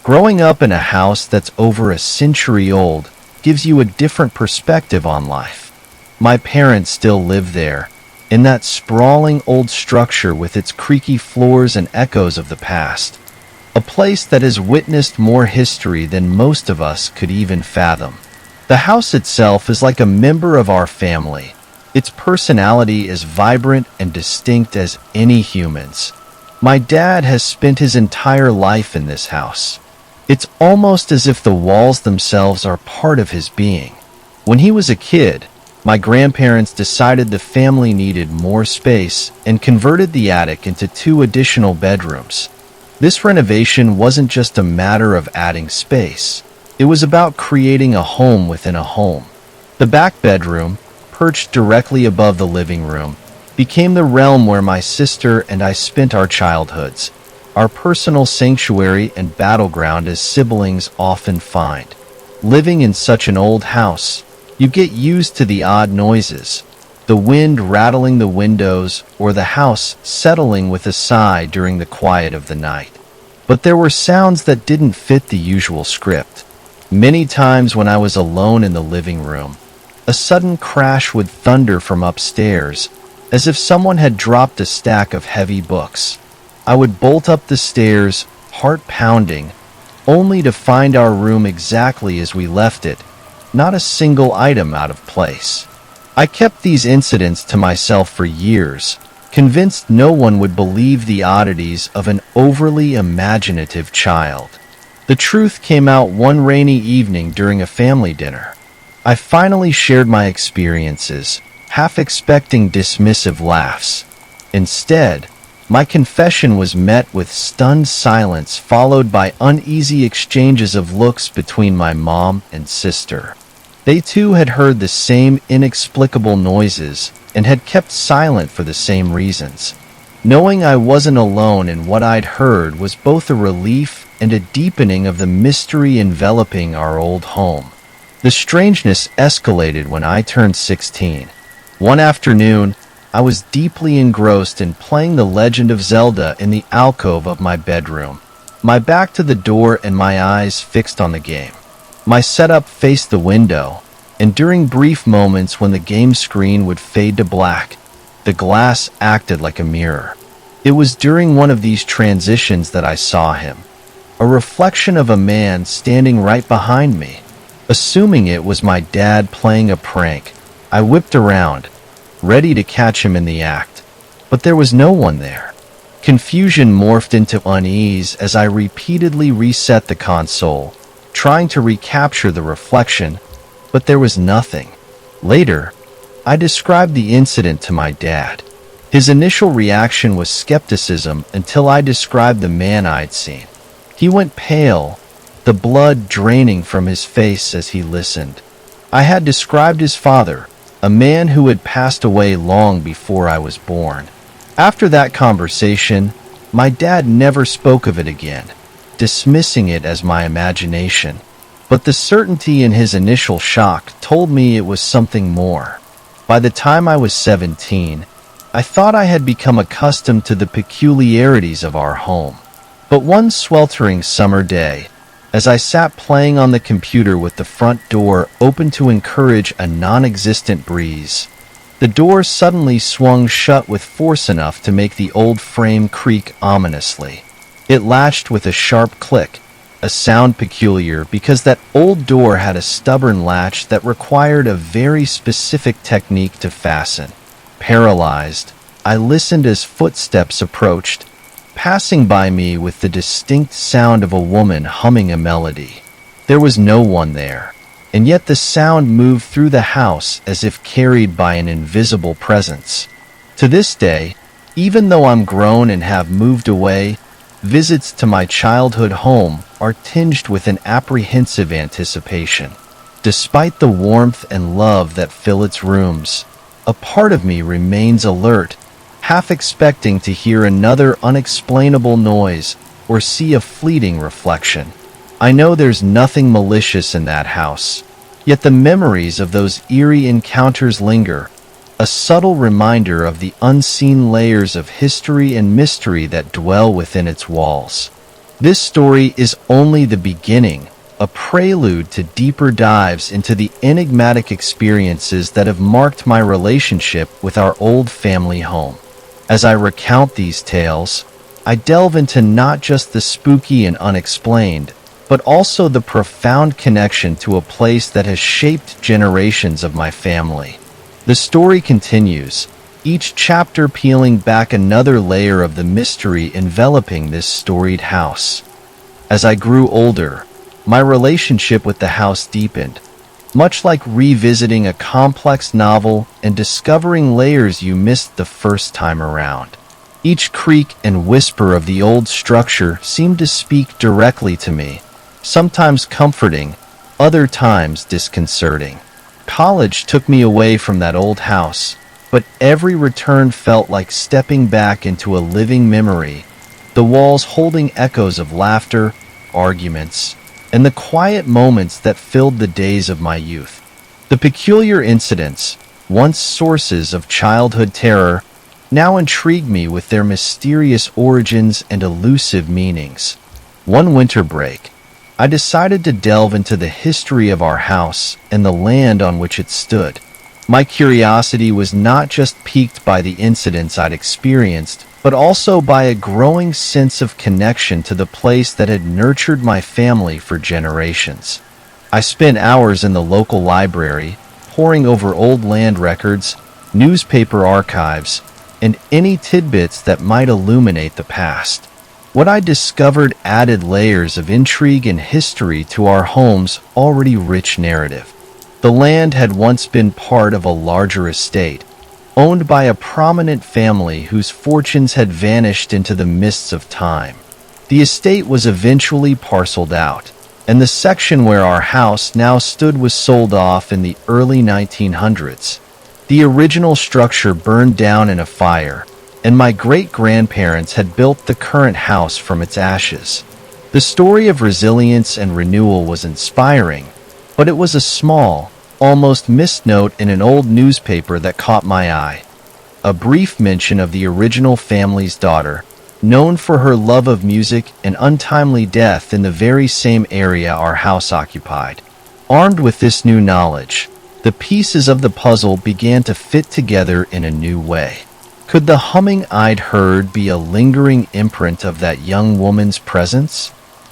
Growing up in a house that's over a century old gives you a different perspective on life. My parents still live there, in that sprawling old structure with its creaky floors and echoes of the past. A place that has witnessed more history than most of us could even fathom. The house itself is like a member of our family. Its personality is vibrant and distinct as any human's. My dad has spent his entire life in this house. It's almost as if the walls themselves are part of his being. When he was a kid, my grandparents decided the family needed more space and converted the attic into 2 additional bedrooms. This renovation wasn't just a matter of adding space. It was about creating a home within a home. The back bedroom, perched directly above the living room, became the realm where my sister and I spent our childhoods, our personal sanctuary and battleground as siblings often find. Living in such an old house, you get used to the odd noises, the wind rattling the windows or the house settling with a sigh during the quiet of the night. But there were sounds that didn't fit the usual script. Many times when I was alone in the living room, a sudden crash would thunder from upstairs, as if someone had dropped a stack of heavy books. I would bolt up the stairs, heart pounding, only to find our room exactly as we left it, not a single item out of place. I kept these incidents to myself for years, convinced no one would believe the oddities of an overly imaginative child. The truth came out one rainy evening during a family dinner. I finally shared my experiences, half expecting dismissive laughs. Instead, my confession was met with stunned silence followed by uneasy exchanges of looks between my mom and sister. They too had heard the same inexplicable noises and had kept silent for the same reasons. Knowing I wasn't alone in what I'd heard was both a relief and a deepening of the mystery enveloping our old home. The strangeness escalated when I turned 16. One afternoon, I was deeply engrossed in playing The Legend of Zelda in the alcove of my bedroom, my back to the door and my eyes fixed on the game. My setup faced the window, and during brief moments when the game screen would fade to black, the glass acted like a mirror. It was during one of these transitions that I saw him, a reflection of a man standing right behind me. Assuming it was my dad playing a prank, I whipped around, ready to catch him in the act, but there was no one there. Confusion morphed into unease as I repeatedly reset the console, trying to recapture the reflection, but there was nothing. Later, I described the incident to my dad. His initial reaction was skepticism until I described the man I'd seen. He went pale, the blood draining from his face as he listened. I had described his father, a man who had passed away long before I was born. After that conversation, my dad never spoke of it again, dismissing it as my imagination. But the certainty in his initial shock told me it was something more. By the time I was 17, I thought I had become accustomed to the peculiarities of our home. But one sweltering summer day, as I sat playing on the computer with the front door open to encourage a non-existent breeze, the door suddenly swung shut with force enough to make the old frame creak ominously. It latched with a sharp click, a sound peculiar because that old door had a stubborn latch that required a very specific technique to fasten. Paralyzed, I listened as footsteps approached, passing by me with the distinct sound of a woman humming a melody. There was no one there, and yet the sound moved through the house as if carried by an invisible presence. To this day, even though I'm grown and have moved away, visits to my childhood home are tinged with an apprehensive anticipation. Despite the warmth and love that fill its rooms, a part of me remains alert, half expecting to hear another unexplainable noise or see a fleeting reflection. I know there's nothing malicious in that house, yet the memories of those eerie encounters linger, a subtle reminder of the unseen layers of history and mystery that dwell within its walls. This story is only the beginning, a prelude to deeper dives into the enigmatic experiences that have marked my relationship with our old family home. As I recount these tales, I delve into not just the spooky and unexplained, but also the profound connection to a place that has shaped generations of my family. The story continues, each chapter peeling back another layer of the mystery enveloping this storied house. As I grew older, my relationship with the house deepened, much like revisiting a complex novel and discovering layers you missed the first time around. Each creak and whisper of the old structure seemed to speak directly to me, sometimes comforting, other times disconcerting. College took me away from that old house, but every return felt like stepping back into a living memory, the walls holding echoes of laughter, arguments, and the quiet moments that filled the days of my youth. The peculiar incidents, once sources of childhood terror, now intrigue me with their mysterious origins and elusive meanings. One winter break, I decided to delve into the history of our house and the land on which it stood. My curiosity was not just piqued by the incidents I'd experienced, but also by a growing sense of connection to the place that had nurtured my family for generations. I spent hours in the local library, poring over old land records, newspaper archives, and any tidbits that might illuminate the past. What I discovered added layers of intrigue and history to our home's already rich narrative. The land had once been part of a larger estate, owned by a prominent family whose fortunes had vanished into the mists of time. The estate was eventually parceled out, and the section where our house now stood was sold off in the early 1900s. The original structure burned down in a fire, and my great-grandparents had built the current house from its ashes. The story of resilience and renewal was inspiring, but it was a small, almost missed note in an old newspaper that caught my eye. A brief mention of the original family's daughter, known for her love of music and untimely death in the very same area our house occupied. Armed with this new knowledge, the pieces of the puzzle began to fit together in a new way. Could the humming I'd heard be a lingering imprint of that young woman's presence?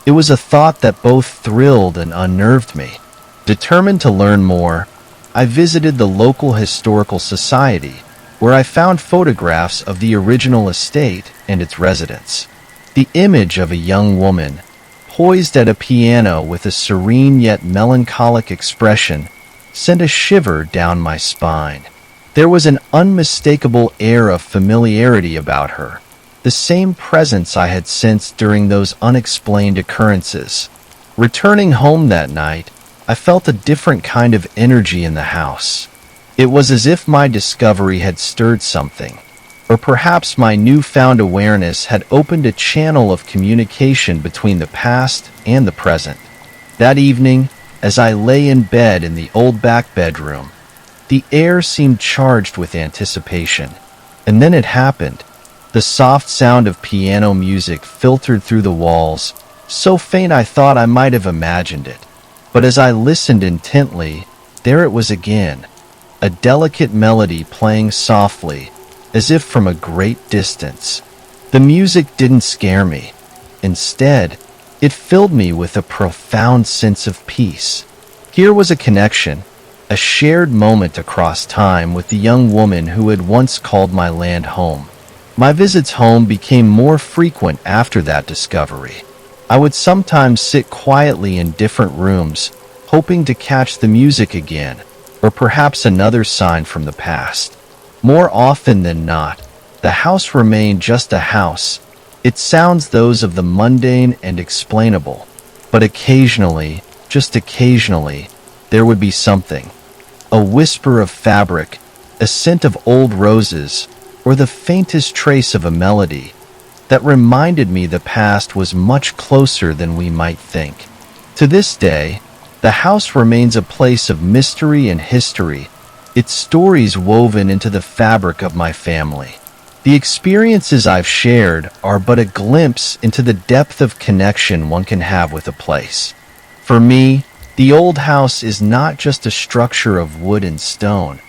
It was a thought that both thrilled and unnerved me. Determined to learn more, I visited the local historical society, where I found photographs of the original estate and its residents. The image of a young woman, poised at a piano with a serene yet melancholic expression, sent a shiver down my spine. There was an unmistakable air of familiarity about her, the same presence I had sensed during those unexplained occurrences. Returning home that night, I felt a different kind of energy in the house. It was as if my discovery had stirred something, or perhaps my newfound awareness had opened a channel of communication between the past and the present. That evening, as I lay in bed in the old back bedroom, the air seemed charged with anticipation. And then it happened. The soft sound of piano music filtered through the walls, so faint I thought I might have imagined it. But as I listened intently, there it was again, a delicate melody playing softly, as if from a great distance. The music didn't scare me. Instead, it filled me with a profound sense of peace. Here was a connection, a shared moment across time with the young woman who had once called my land home. My visits home became more frequent after that discovery. I would sometimes sit quietly in different rooms, hoping to catch the music again, or perhaps another sign from the past. More often than not, the house remained just a house, its sounds those of the mundane and explainable. But occasionally, just occasionally, there would be something. A whisper of fabric, a scent of old roses, or the faintest trace of a melody that reminded me the past was much closer than we might think. To this day, the house remains a place of mystery and history, its stories woven into the fabric of my family. The experiences I've shared are but a glimpse into the depth of connection one can have with a place. For me, the old house is not just a structure of wood and stone.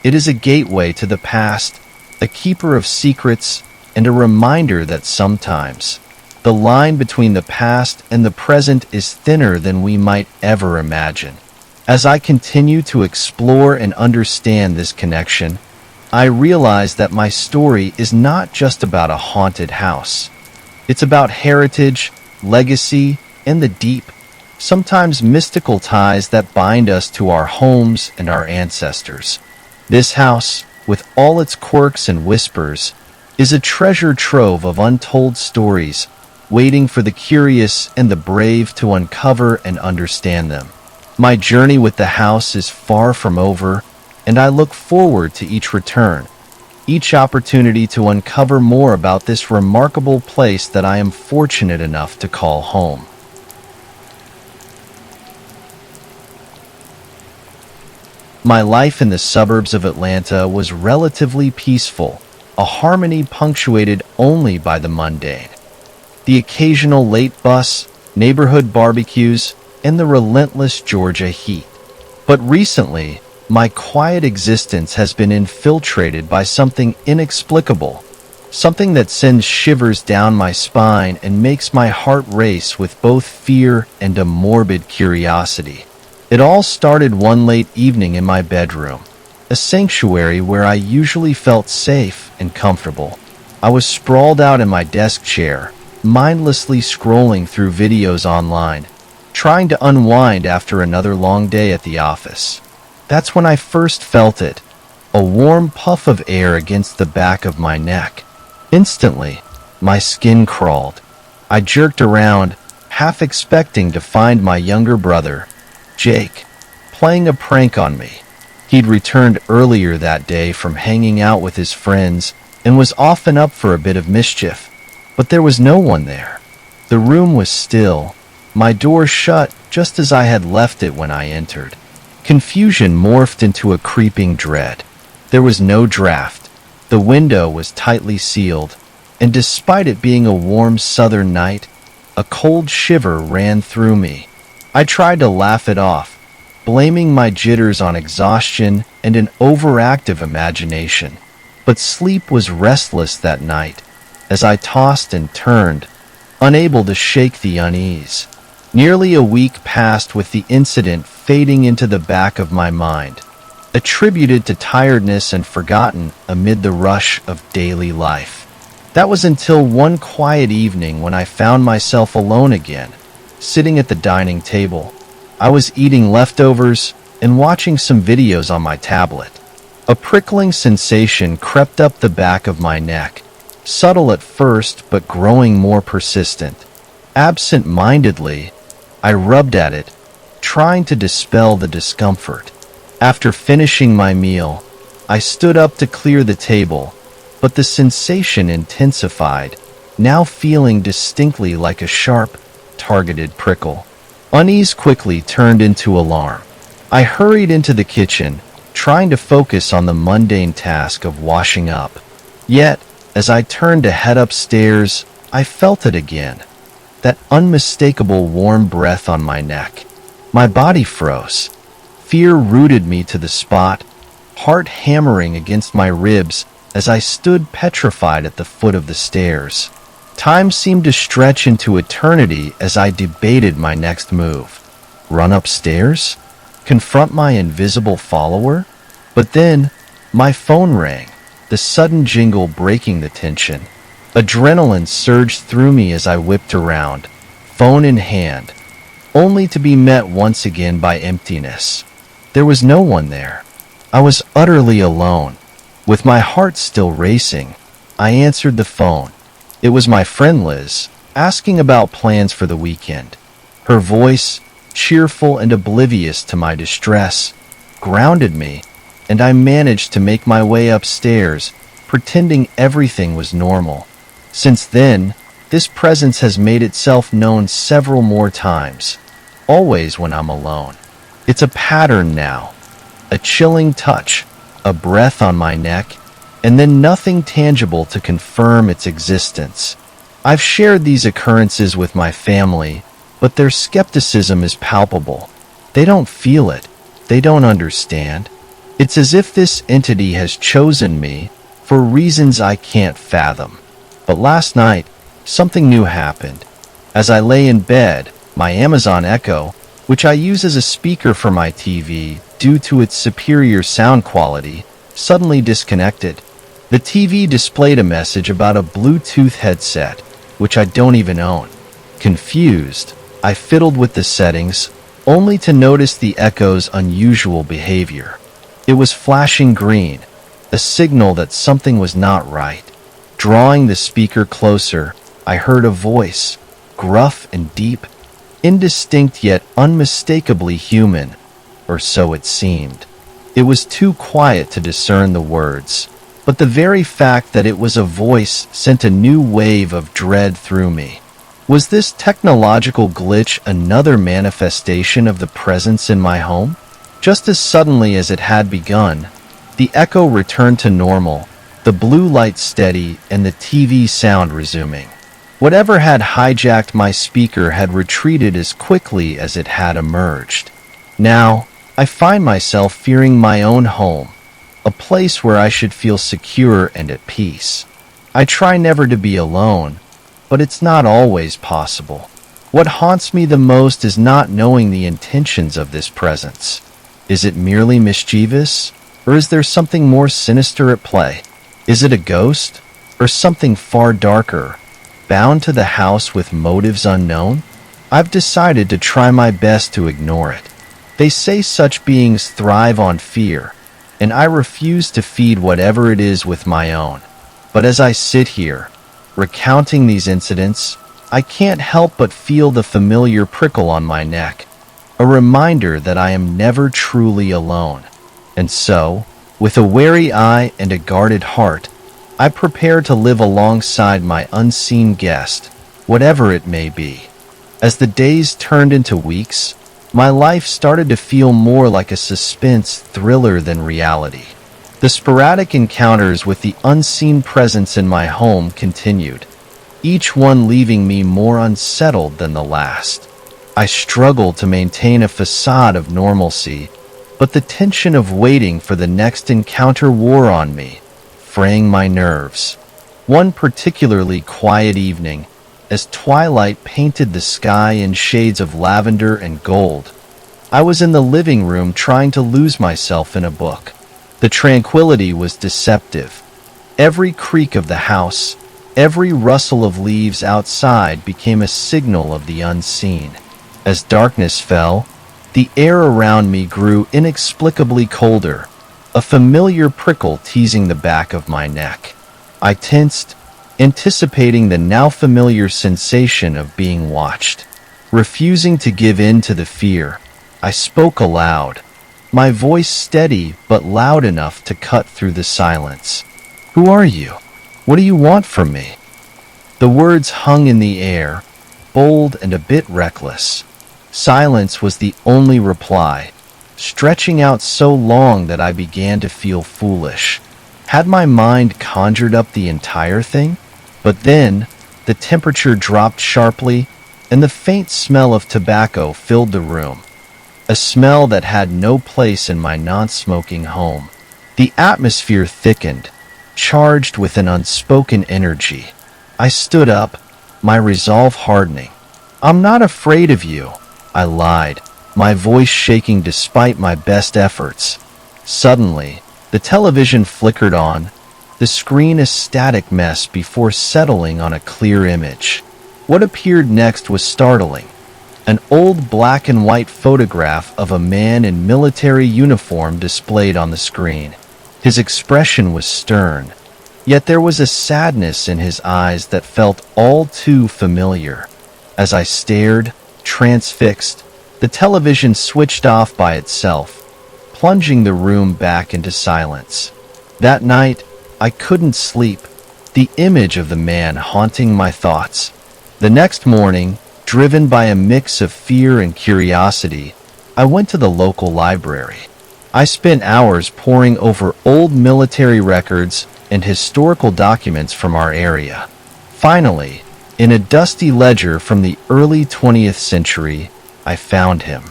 It is a gateway to the past, a keeper of secrets, and a reminder that sometimes the line between the past and the present is thinner than we might ever imagine. As I continue to explore and understand this connection, I realize that my story is not just about a haunted house. It's about heritage, legacy, and the deep, sometimes mystical ties that bind us to our homes and our ancestors. This house, with all its quirks and whispers, is a treasure trove of untold stories, waiting for the curious and the brave to uncover and understand them. My journey with the house is far from over, and I look forward to each return, each opportunity to uncover more about this remarkable place that I am fortunate enough to call home. My life in the suburbs of Atlanta was relatively peaceful, a harmony punctuated only by the mundane. The occasional late bus, neighborhood barbecues, and the relentless Georgia heat. But recently, my quiet existence has been infiltrated by something inexplicable, something that sends shivers down my spine and makes my heart race with both fear and a morbid curiosity. It all started one late evening in my bedroom, a sanctuary where I usually felt safe and comfortable. I was sprawled out in my desk chair, mindlessly scrolling through videos online, trying to unwind after another long day at the office. That's when I first felt it, a warm puff of air against the back of my neck. Instantly, my skin crawled. I jerked around, half expecting to find my younger brother, Jake, playing a prank on me. He'd returned earlier that day from hanging out with his friends and was often up for a bit of mischief, but there was no one there. The room was still, my door shut just as I had left it when I entered. Confusion morphed into a creeping dread. There was no draft. The window was tightly sealed, and despite it being a warm southern night, a cold shiver ran through me. I tried to laugh it off, blaming my jitters on exhaustion and an overactive imagination. But sleep was restless that night, as I tossed and turned, unable to shake the unease. Nearly a week passed with the incident fading into the back of my mind, attributed to tiredness and forgotten amid the rush of daily life. That was until one quiet evening when I found myself alone again, sitting at the dining table. I was eating leftovers and watching some videos on my tablet. A prickling sensation crept up the back of my neck, subtle at first but growing more persistent. Absent-mindedly, I rubbed at it, trying to dispel the discomfort. After finishing my meal, I stood up to clear the table, but the sensation intensified, now feeling distinctly like a sharp, targeted prickle. Unease quickly turned into alarm. I hurried into the kitchen, trying to focus on the mundane task of washing up. Yet, as I turned to head upstairs, I felt it again. That unmistakable warm breath on my neck. My body froze. Fear rooted me to the spot, heart hammering against my ribs as I stood petrified at the foot of the stairs. Time seemed to stretch into eternity as I debated my next move. Run upstairs? Confront my invisible follower? But then, my phone rang, the sudden jingle breaking the tension. Adrenaline surged through me as I whipped around, phone in hand, only to be met once again by emptiness. There was no one there. I was utterly alone. With my heart still racing, I answered the phone. It was my friend Liz, asking about plans for the weekend. Her voice, cheerful and oblivious to my distress, grounded me, and I managed to make my way upstairs, pretending everything was normal. Since then, this presence has made itself known several more times, always when I'm alone. It's a pattern now, a chilling touch, a breath on my neck, and then nothing tangible to confirm its existence. I've shared these occurrences with my family, but their skepticism is palpable. They don't feel it. They don't understand. It's as if this entity has chosen me for reasons I can't fathom. But last night, something new happened. As I lay in bed, my Amazon Echo, which I use as a speaker for my TV due to its superior sound quality, suddenly disconnected. The TV displayed a message about a Bluetooth headset, which I don't even own. Confused, I fiddled with the settings, only to notice the Echo's unusual behavior. It was flashing green, a signal that something was not right. Drawing the speaker closer, I heard a voice, gruff and deep, indistinct yet unmistakably human, or so it seemed. It was too quiet to discern the words, but the very fact that it was a voice sent a new wave of dread through me. Was this technological glitch another manifestation of the presence in my home? Just as suddenly as it had begun, the Echo returned to normal, the blue light steady and the TV sound resuming. Whatever had hijacked my speaker had retreated as quickly as it had emerged. Now, I find myself fearing my own home, a place where I should feel secure and at peace. I try never to be alone, but it's not always possible. What haunts me the most is not knowing the intentions of this presence. Is it merely mischievous, or is there something more sinister at play? Is it a ghost, or something far darker, bound to the house with motives unknown? I've decided to try my best to ignore it. They say such beings thrive on fear, and I refuse to feed whatever it is with my own. But as I sit here, recounting these incidents, I can't help but feel the familiar prickle on my neck, a reminder that I am never truly alone. And so, with a wary eye and a guarded heart, I prepare to live alongside my unseen guest, whatever it may be. As the days turned into weeks, my life started to feel more like a suspense thriller than reality. The sporadic encounters with the unseen presence in my home continued, each one leaving me more unsettled than the last. I struggled to maintain a facade of normalcy, but the tension of waiting for the next encounter wore on me, fraying my nerves. One particularly quiet evening, as twilight painted the sky in shades of lavender and gold, I was in the living room trying to lose myself in a book. The tranquility was deceptive. Every creak of the house, every rustle of leaves outside became a signal of the unseen. As darkness fell, the air around me grew inexplicably colder, a familiar prickle teasing the back of my neck. I tensed, anticipating the now familiar sensation of being watched. Refusing to give in to the fear, I spoke aloud, my voice steady but loud enough to cut through the silence. "Who are you? What do you want from me?" The words hung in the air, bold and a bit reckless. Silence was the only reply, stretching out so long that I began to feel foolish. Had my mind conjured up the entire thing? But then, the temperature dropped sharply, and the faint smell of tobacco filled the room, a smell that had no place in my non-smoking home. The atmosphere thickened, charged with an unspoken energy. I stood up, my resolve hardening. "I'm not afraid of you," I lied, my voice shaking despite my best efforts. Suddenly, the television flickered on, the screen a static mess before settling on a clear image. What appeared next was startling. An old black and white photograph of a man in military uniform displayed on the screen. His expression was stern, yet there was a sadness in his eyes that felt all too familiar. As I stared, transfixed, the television switched off by itself, plunging the room back into silence. That night, I couldn't sleep, the image of the man haunting my thoughts. The next morning, driven by a mix of fear and curiosity, I went to the local library. I spent hours poring over old military records, and historical documents from our area. Finally, in a dusty ledger from the early 20th century, I found him.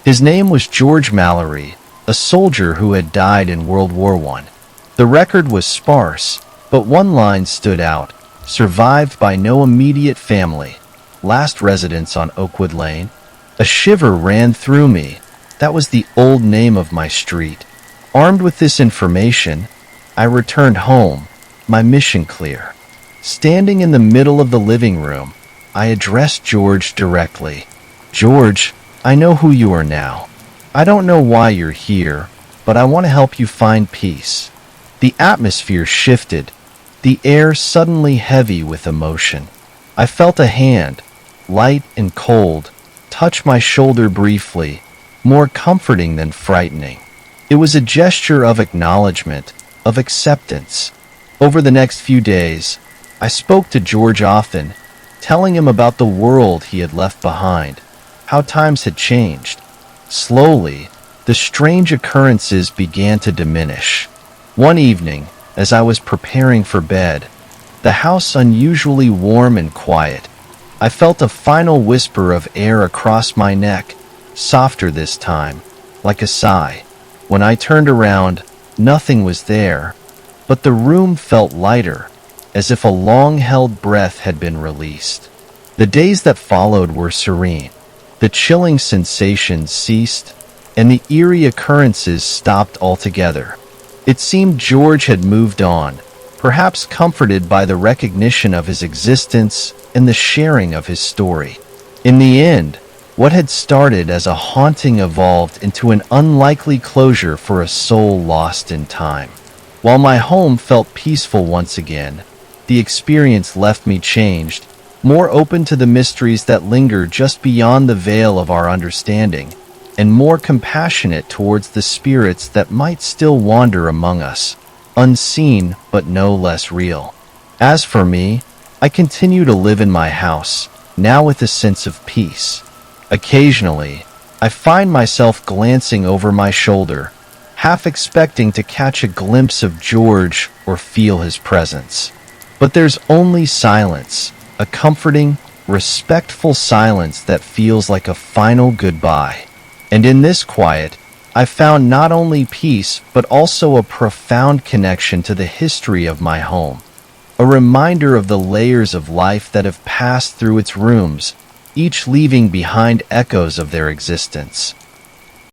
His name was George Mallory, a soldier who had died in World War I. The record was sparse, but one line stood out: survived by no immediate family, last residence on Oakwood Lane. A shiver ran through me. That was the old name of my street. Armed with this information, I returned home, my mission clear. Standing in the middle of the living room, I addressed George directly. "George, I know who you are now. I don't know why you're here, but I want to help you find peace." The atmosphere shifted, the air suddenly heavy with emotion. I felt a hand, light and cold, touch my shoulder briefly, more comforting than frightening. It was a gesture of acknowledgement, of acceptance. Over the next few days, I spoke to George often, telling him about the world he had left behind, how times had changed. Slowly, the strange occurrences began to diminish. One evening, as I was preparing for bed, the house unusually warm and quiet, I felt a final whisper of air across my neck, softer this time, like a sigh. When I turned around, nothing was there, but the room felt lighter, as if a long-held breath had been released. The days that followed were serene. The chilling sensations ceased, and the eerie occurrences stopped altogether. It seemed George had moved on, perhaps comforted by the recognition of his existence and the sharing of his story. In the end, what had started as a haunting evolved into an unlikely closure for a soul lost in time. While my home felt peaceful once again, the experience left me changed, more open to the mysteries that linger just beyond the veil of our understanding, and more compassionate towards the spirits that might still wander among us, unseen but no less real. As for me, I continue to live in my house, now with a sense of peace. Occasionally, I find myself glancing over my shoulder, half expecting to catch a glimpse of George or feel his presence. But there's only silence, a comforting, respectful silence that feels like a final goodbye. And in this quiet, I found not only peace, but also a profound connection to the history of my home. A reminder of the layers of life that have passed through its rooms, each leaving behind echoes of their existence.